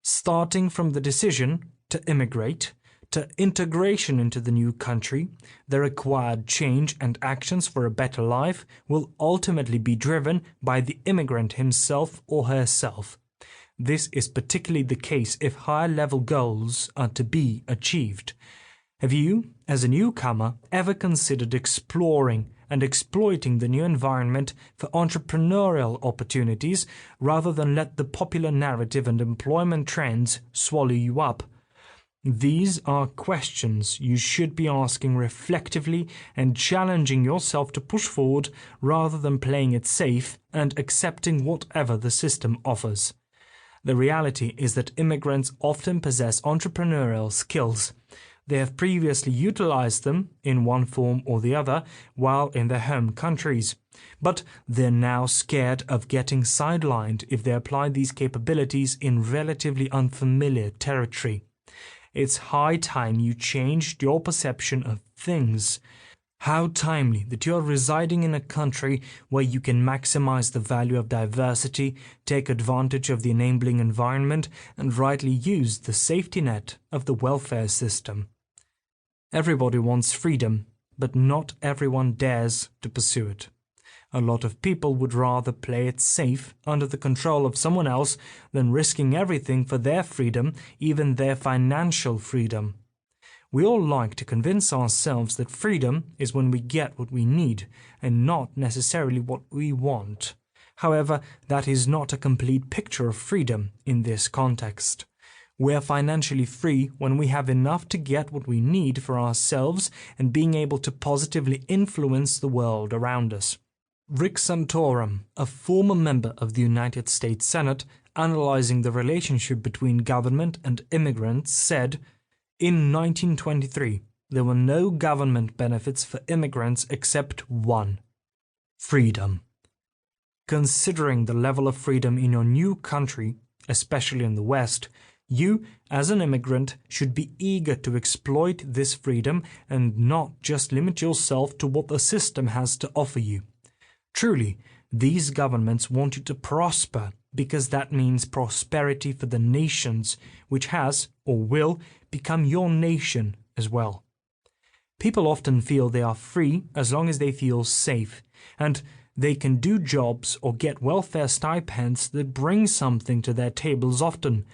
Starting from the decision to immigrate, to integration into the new country, the required change and actions for a better life will ultimately be driven by the immigrant himself or herself. This is particularly the case if higher-level goals are to be achieved. Have you, as a newcomer, ever considered exploring and exploiting the new environment for entrepreneurial opportunities rather than let the popular narrative and employment trends swallow you up? These are questions you should be asking reflectively and challenging yourself to push forward rather than playing it safe and accepting whatever the system offers. The reality is that immigrants often possess entrepreneurial skills. They have previously utilized them in one form or the other while in their home countries, but they're now scared of getting sidelined if they apply these capabilities in relatively unfamiliar territory. It's high time you changed your perception of things. How timely that you are residing in a country where you can maximize the value of diversity, take advantage of the enabling environment, and rightly use the safety net of the welfare system. Everybody wants freedom, but not everyone dares to pursue it. A lot of people would rather play it safe under the control of someone else than risking everything for their freedom, even their financial freedom. We all like to convince ourselves that freedom is when we get what we need and not necessarily what we want. However, that is not a complete picture of freedom in this context. We are financially free when we have enough to get what we need for ourselves and being able to positively influence the world around us. Rick Santorum, a former member of the United States Senate, analyzing the relationship between government and immigrants, said, "In 1923, there were no government benefits for immigrants except one: freedom." Considering the level of freedom in your new country, especially in the West, you, as an immigrant, should be eager to exploit this freedom and not just limit yourself to what the system has to offer you. Truly, these governments want you to prosper because that means prosperity for the nations, which has, or will, become your nation as well. People often feel they are free as long as they feel safe, and they can do jobs or get welfare stipends that bring something to their tables often.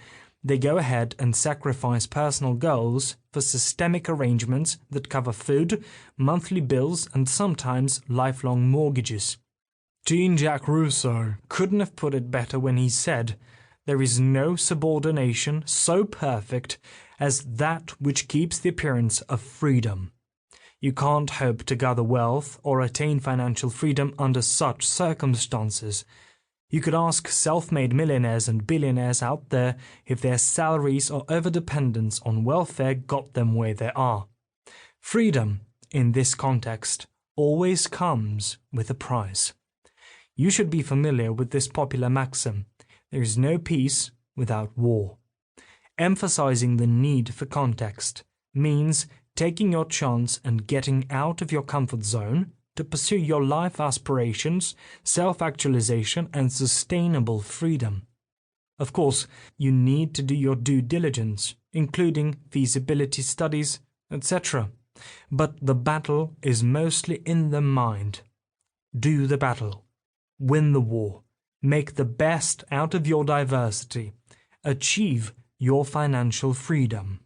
They go ahead and sacrifice personal goals for systemic arrangements that cover food, monthly bills, and sometimes lifelong mortgages. Jean-Jacques Rousseau couldn't have put it better when he said, "There is no subordination so perfect as that which keeps the appearance of freedom." You can't hope to gather wealth or attain financial freedom under such circumstances. You could ask self-made millionaires and billionaires out there if their salaries or overdependence on welfare got them where they are. Freedom, in this context, always comes with a price. You should be familiar with this popular maxim: there is no peace without war. Emphasizing the need for context means taking your chance and getting out of your comfort zone to pursue your life aspirations, self-actualization, and sustainable freedom. Of course, you need to do your due diligence, including feasibility studies, etc. But the battle is mostly in the mind. Do the battle. Win the war. Make the best out of your diversity. Achieve your financial freedom.